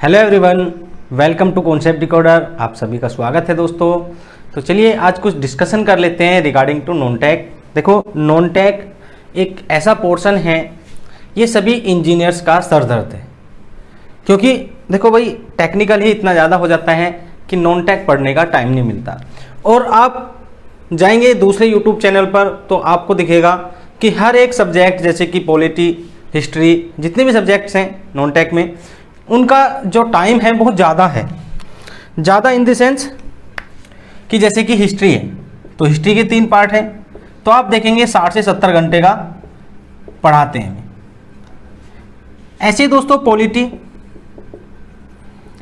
Hello everyone, welcome to Concept Decoder. आप सभी का स्वागत है दोस्तों। तो चलिए आज कुछ डिस्कशन कर लेते हैं रिगार्डिंग टू नॉन टेक। देखो, नॉन टेक एक ऐसा पोर्शन है, ये सभी इंजीनियर्स का सर दर्द है, क्योंकि देखो भाई टेक्निकल ही इतना ज़्यादा हो जाता है कि नॉन टेक पढ़ने का टाइम नहीं मिलता। और आप जाएंगे दूसरे यूट्यूब चैनल पर तो आपको दिखेगा कि हर एक सब्जेक्ट जैसे कि पॉलिटी, हिस्ट्री, जितने भी सब्जेक्ट्स हैं नॉन टेक में, उनका जो टाइम है बहुत ज़्यादा है। ज़्यादा इन द सेंस कि जैसे कि हिस्ट्री है तो हिस्ट्री के 3 पार्ट हैं, तो आप देखेंगे 60 से 70 घंटे का पढ़ाते हैं। ऐसे ही दोस्तों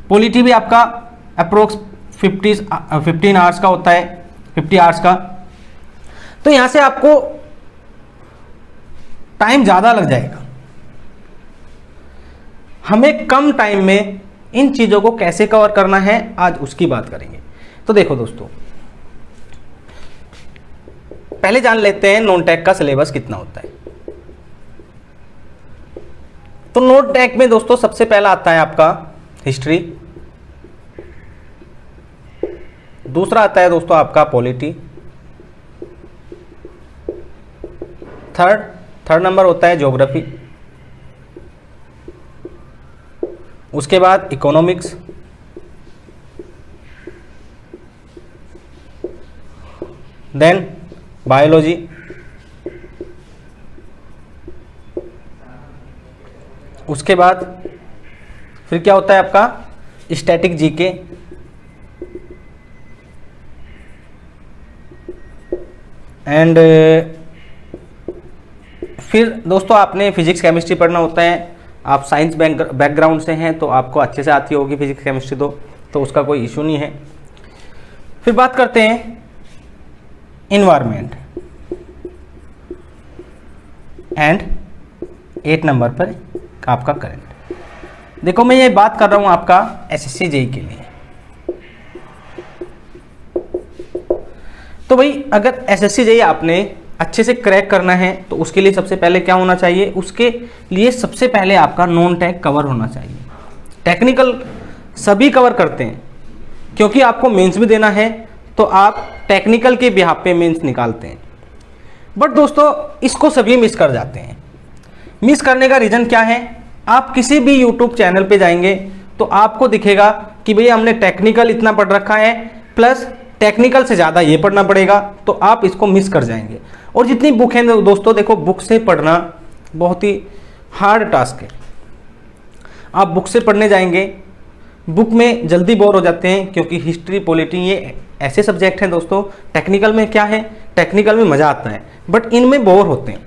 पॉलिटी भी आपका अप्रोक्स 15 आवर्स का होता है, 50 आवर्स का। तो यहाँ से आपको टाइम ज़्यादा लग जाएगा। हमें कम टाइम में इन चीज़ों को कैसे कवर करना है, आज उसकी बात करेंगे। तो देखो दोस्तों, पहले जान लेते हैं नॉन टेक का सिलेबस कितना होता है। तो नॉन टेक में दोस्तों सबसे पहला आता है आपका हिस्ट्री, दूसरा आता है दोस्तों आपका पॉलिटी, थर्ड नंबर होता है ज्योग्राफी, उसके बाद इकोनॉमिक्स, देन बायोलॉजी, उसके बाद फिर क्या होता है आपका स्टैटिक जीके, एंड फिर दोस्तों आपने फिजिक्स केमिस्ट्री पढ़ना होता है। आप साइंस बैकग्राउंड से हैं तो आपको अच्छे से आती होगी फिजिक्स केमिस्ट्री, तो उसका कोई इशू नहीं है। फिर बात करते हैं इन्वायरमेंट, एंड 8 नंबर पर आपका करंट। देखो मैं ये बात कर रहा हूं आपका एसएससी जेईई के लिए। तो भाई अगर एसएससी जेईई आपने अच्छे से क्रैक करना है तो उसके लिए सबसे पहले क्या होना चाहिए, उसके लिए सबसे पहले आपका नॉन टेक कवर होना चाहिए। टेक्निकल सभी कवर करते हैं, क्योंकि आपको मेंस भी देना है तो आप टेक्निकल के बिहाफ पे मेंस निकालते हैं। बट दोस्तों इसको सभी मिस कर जाते हैं। मिस करने का रीज़न क्या है, आप किसी भी यूट्यूब चैनल पे जाएंगे तो आपको दिखेगा कि भैया हमने टेक्निकल इतना पढ़ रखा है, प्लस टेक्निकल से ज़्यादा ये पढ़ना पड़ेगा, तो आप इसको मिस कर जाएंगे। और जितनी बुक है दोस्तों, देखो बुक से पढ़ना बहुत ही हार्ड टास्क है। आप बुक से पढ़ने जाएंगे, बुक में जल्दी बोर हो जाते हैं, क्योंकि हिस्ट्री, पॉलिटी ये ऐसे सब्जेक्ट हैं दोस्तों। टेक्निकल में क्या है, टेक्निकल में मज़ा आता है, बट इनमें बोर होते हैं।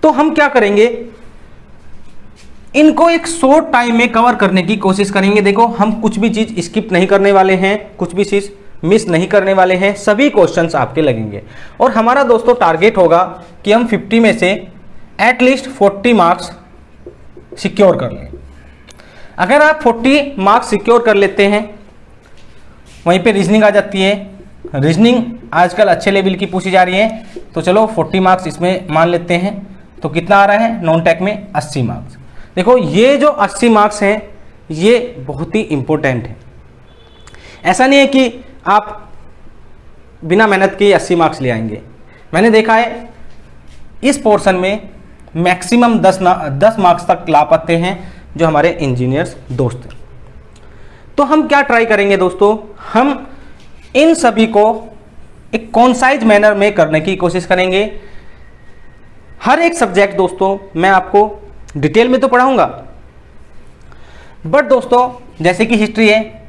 तो हम क्या करेंगे, इनको एक शॉर्ट टाइम में कवर करने की कोशिश करेंगे। देखो हम कुछ भी चीज़ स्किप नहीं करने वाले हैं, कुछ भी चीज़ मिस नहीं करने वाले हैं, सभी क्वेश्चंस आपके लगेंगे। और हमारा दोस्तों टारगेट होगा कि हम 50 में से एटलीस्ट 40 मार्क्स सिक्योर कर लें। अगर आप 40 मार्क्स सिक्योर कर लेते हैं, वहीं पे रीजनिंग आ जाती है। रीजनिंग आजकल अच्छे लेवल की पूछी जा रही है, तो चलो 40 मार्क्स इसमें मान लेते हैं। तो कितना आ रहा है नॉन टेक में, 80 मार्क्स। देखो ये जो 80 मार्क्स हैं ये बहुत ही इंपॉर्टेंट है। ऐसा नहीं है कि आप बिना मेहनत के 80 मार्क्स ले आएंगे। मैंने देखा है इस पोर्शन में मैक्सिमम 10 मार्क्स तक ला पाते हैं जो हमारे इंजीनियर्स दोस्त हैं। तो हम क्या ट्राई करेंगे दोस्तों, हम इन सभी को एक कॉन्साइज मैनर में करने की कोशिश करेंगे। हर एक सब्जेक्ट दोस्तों मैं आपको डिटेल में तो पढ़ाऊंगा, बट दोस्तों जैसे कि हिस्ट्री है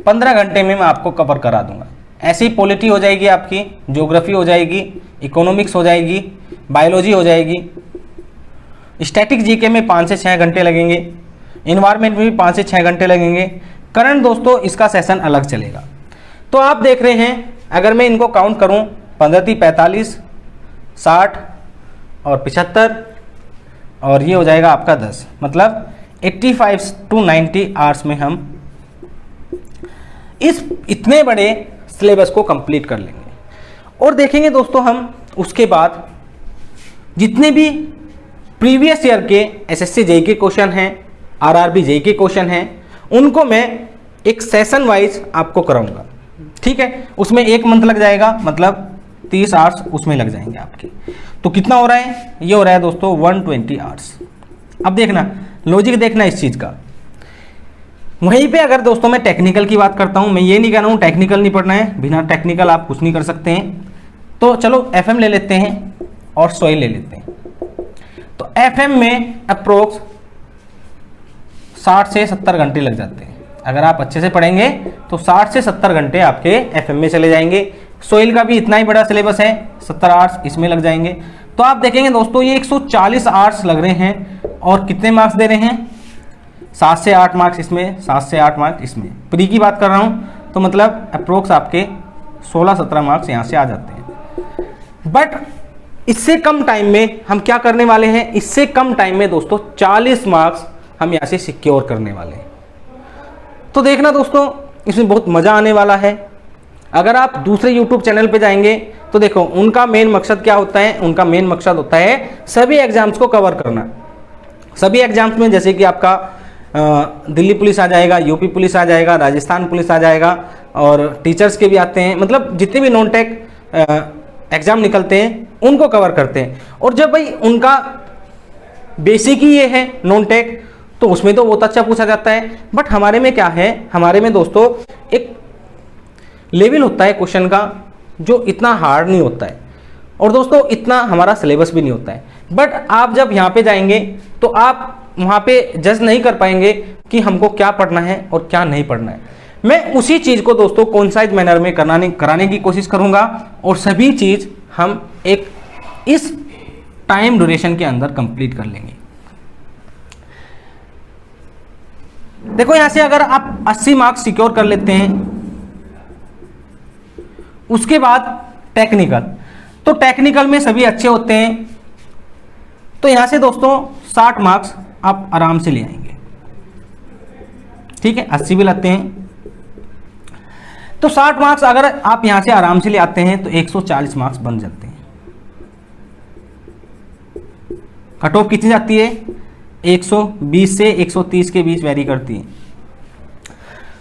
15 घंटे में मैं आपको कवर करा दूंगा। ऐसी पॉलिटी हो जाएगी आपकी, ज्योग्राफी हो जाएगी, इकोनॉमिक्स हो जाएगी, बायोलॉजी हो जाएगी, स्टैटिक जीके में 5 से 6 घंटे लगेंगे, इन्वायरमेंट में भी 5 से 6 घंटे लगेंगे। करंट दोस्तों इसका सेशन अलग चलेगा। तो आप देख रहे हैं, अगर मैं इनको काउंट करूं 15 × 45, 60 और 75, और ये हो जाएगा आपका 10, मतलब 85 to 90 आवर्स में हम इस इतने बड़े सिलेबस को कंप्लीट कर लेंगे। और देखेंगे दोस्तों हम उसके बाद जितने भी प्रीवियस ईयर के एसएससी जेईई के क्वेश्चन हैं, आरआरबी जेईई के क्वेश्चन हैं, उनको मैं एक सेशन वाइज आपको कराऊंगा, ठीक है। उसमें 1 मंथ लग जाएगा, मतलब 30 आवर्स उसमें लग जाएंगे आपके। तो कितना हो रहा है, ये हो रहा है दोस्तों 120 आवर्स। अब देखना, लॉजिक देखना इस चीज़ का। वहीं पे अगर दोस्तों मैं टेक्निकल की बात करता हूँ, मैं ये नहीं कह रहा हूँ टेक्निकल नहीं पढ़ना है, बिना टेक्निकल आप कुछ नहीं कर सकते हैं। तो चलो एफएम ले लेते हैं और सॉइल ले लेते हैं। तो एफएम में अप्रोक्स 60 से 70 घंटे लग जाते हैं। अगर आप अच्छे से पढ़ेंगे तो 60 से 70 घंटे आपके एफएम में चले जाएंगे। सॉइल का भी इतना ही बड़ा सिलेबस है, 70 आवर्स इसमें लग जाएंगे। तो आप देखेंगे दोस्तों ये 140 आवर्स लग रहे हैं और कितने मार्क्स दे रहे हैं, 7 से 8 मार्क्स इसमें, 7 से 8 मार्क्स इसमें। प्री की बात कर रहा हूँ तो मतलब अप्रोक्स आपके 16-17 मार्क्स यहाँ से आ जाते हैं। बट इससे कम टाइम में हम क्या करने वाले हैं, इससे कम टाइम में दोस्तों 40 मार्क्स हम यहाँ से सिक्योर करने वाले हैं। तो देखना दोस्तों, इसमें बहुत मज़ा आने वाला है। अगर आप दूसरे YouTube चैनल पे जाएंगे तो देखो उनका मेन मकसद क्या होता है, उनका मेन मकसद होता है सभी एग्जाम्स को कवर करना। सभी एग्जाम्स में जैसे कि आपका दिल्ली पुलिस आ जाएगा, यूपी पुलिस आ जाएगा, राजस्थान पुलिस आ जाएगा, और टीचर्स के भी आते हैं, मतलब जितने भी नॉन टेक एग्जाम निकलते हैं उनको कवर करते हैं। और जब भाई उनका बेसिक ही ये है नॉन टेक, तो उसमें तो बहुत अच्छा पूछा जाता है। बट हमारे में क्या है, हमारे में दोस्तों एक लेवल होता है क्वेश्चन का जो इतना हार्ड नहीं होता है, और दोस्तों इतना हमारा सिलेबस भी नहीं होता है। बट आप जब यहाँ पे जाएंगे तो आप वहाँ पे जज नहीं कर पाएंगे कि हमको क्या पढ़ना है और क्या नहीं पढ़ना है। मैं उसी चीज़ को दोस्तों कॉन्साइज मैनर में कराने की कोशिश करूँगा, और सभी चीज़ हम एक इस टाइम ड्यूरेशन के अंदर कंप्लीट कर लेंगे। देखो यहाँ से अगर आप 80 मार्क्स सिक्योर कर लेते हैं, उसके बाद टेक्निकल, तो टेक्निकल में सभी अच्छे होते हैं, तो यहाँ से दोस्तों 60 मार्क्स आप आराम से ले आएंगे, ठीक है। 80 भी लाते हैं तो 60 मार्क्स अगर आप यहाँ से आराम से ले आते हैं तो 140 मार्क्स बन जाते हैं। कट ऑफ कितनी जाती है, 120 से 130 के बीच वेरी करती है।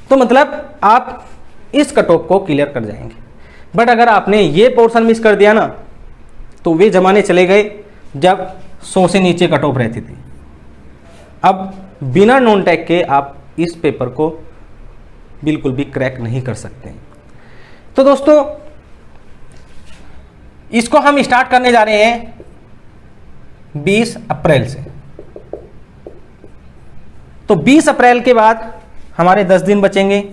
तो मतलब आप इस कट ऑफ को क्लियर कर जाएंगे। बट अगर आपने ये पोर्शन मिस कर दिया ना, तो वे जमाने चले गए जब 100 से नीचे कट ऑफ रहती थी। अब बिना नॉन टेक के आप इस पेपर को बिल्कुल भी क्रैक नहीं कर सकते। तो दोस्तों इसको हम स्टार्ट करने जा रहे हैं 20 अप्रैल से। तो 20 अप्रैल के बाद हमारे 10 दिन बचेंगे,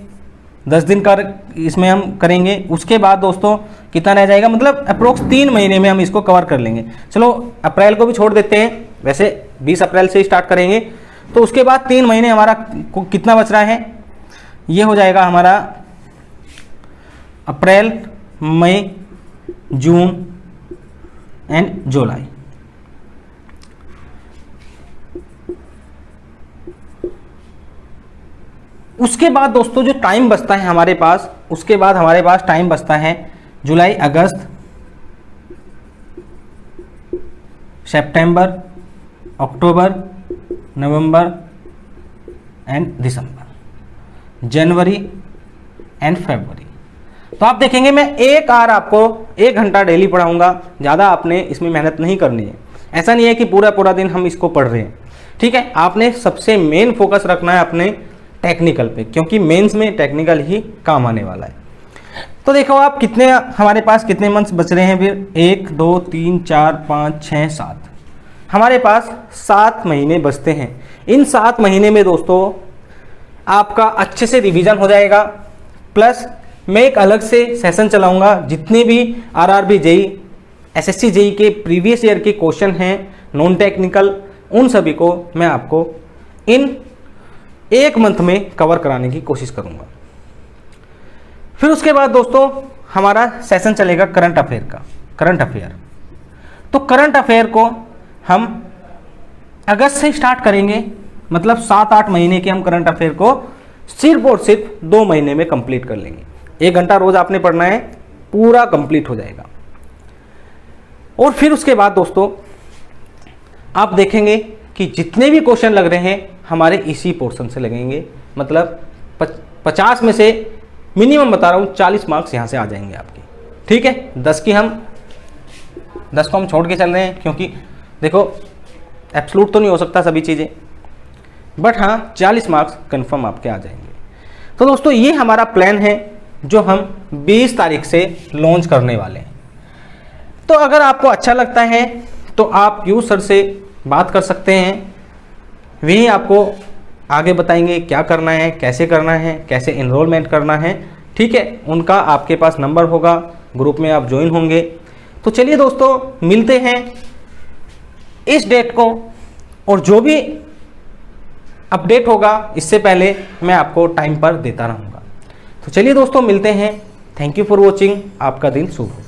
10 दिन का इसमें हम करेंगे। उसके बाद दोस्तों कितना रह जाएगा, मतलब अप्रोक्स 3 महीने में हम इसको कवर कर लेंगे। चलो अप्रैल को भी छोड़ देते हैं, वैसे 20 अप्रैल से स्टार्ट करेंगे। तो उसके बाद 3 महीने हमारा कितना बच रहा है, ये हो जाएगा हमारा अप्रैल, मई, जून एंड जुलाई। उसके बाद दोस्तों जो टाइम बचता है हमारे पास, उसके बाद हमारे पास टाइम बचता है जुलाई, अगस्त, सितंबर, अक्टूबर, नवंबर एंड दिसंबर, जनवरी एंड फरवरी। तो आप देखेंगे मैं 1 आवर आपको 1 घंटा डेली पढ़ाऊंगा, ज़्यादा आपने इसमें मेहनत नहीं करनी है। ऐसा नहीं है कि पूरा दिन हम इसको पढ़ रहे हैं, ठीक है। आपने सबसे मेन फोकस रखना है अपने टेक्निकल पे, क्योंकि मेंस में टेक्निकल ही काम आने वाला है। तो देखो आप कितने, हमारे पास कितने मंथ्स बच रहे हैं फिर, 1 2 3 4 5 6 7, हमारे पास 7 महीने बचते हैं। इन 7 महीने में दोस्तों आपका अच्छे से रिवीजन हो जाएगा, प्लस मैं एक अलग से सेशन चलाऊंगा। जितने भी आरआरबी जेई, एसएससी जेई के प्रीवियस ईयर के क्वेश्चन हैं नॉन टेक्निकल, उन सभी को मैं आपको इन 1 मंथ में कवर कराने की कोशिश करूंगा। फिर उसके बाद दोस्तों हमारा सेशन चलेगा करंट अफेयर का, करंट अफेयर। तो करंट अफेयर को हम अगस्त से स्टार्ट करेंगे, मतलब 7-8 महीने के हम करंट अफेयर को सिर्फ और सिर्फ 2 महीने में कंप्लीट कर लेंगे। 1 घंटा रोज आपने पढ़ना है, पूरा कंप्लीट हो जाएगा। और फिर उसके बाद दोस्तों आप देखेंगे कि जितने भी क्वेश्चन लग रहे हैं हमारे इसी पोर्शन से लगेंगे, मतलब 50 में से मिनिमम बता रहा हूँ 40 मार्क्स यहाँ से आ जाएंगे आपके। ठीक है, 10 को हम छोड़ के चल रहे हैं, क्योंकि देखो एब्सोल्यूट तो नहीं हो सकता सभी चीज़ें, बट हाँ 40 मार्क्स कंफर्म आपके आ जाएंगे। तो दोस्तों ये हमारा प्लान है जो हम 20 तारीख से लॉन्च करने वाले हैं। तो अगर आपको अच्छा लगता है तो आप पीयूष सर से बात कर सकते हैं, वही आपको आगे बताएंगे क्या करना है, कैसे करना है, कैसे एनरोलमेंट करना है। ठीक है, उनका आपके पास नंबर होगा, ग्रुप में आप ज्वाइन होंगे। तो चलिए दोस्तों मिलते हैं इस डेट को, और जो भी अपडेट होगा इससे पहले मैं आपको टाइम पर देता रहूँगा। तो चलिए दोस्तों मिलते हैं। Thank you for watching. आपका दिन शुभ हो।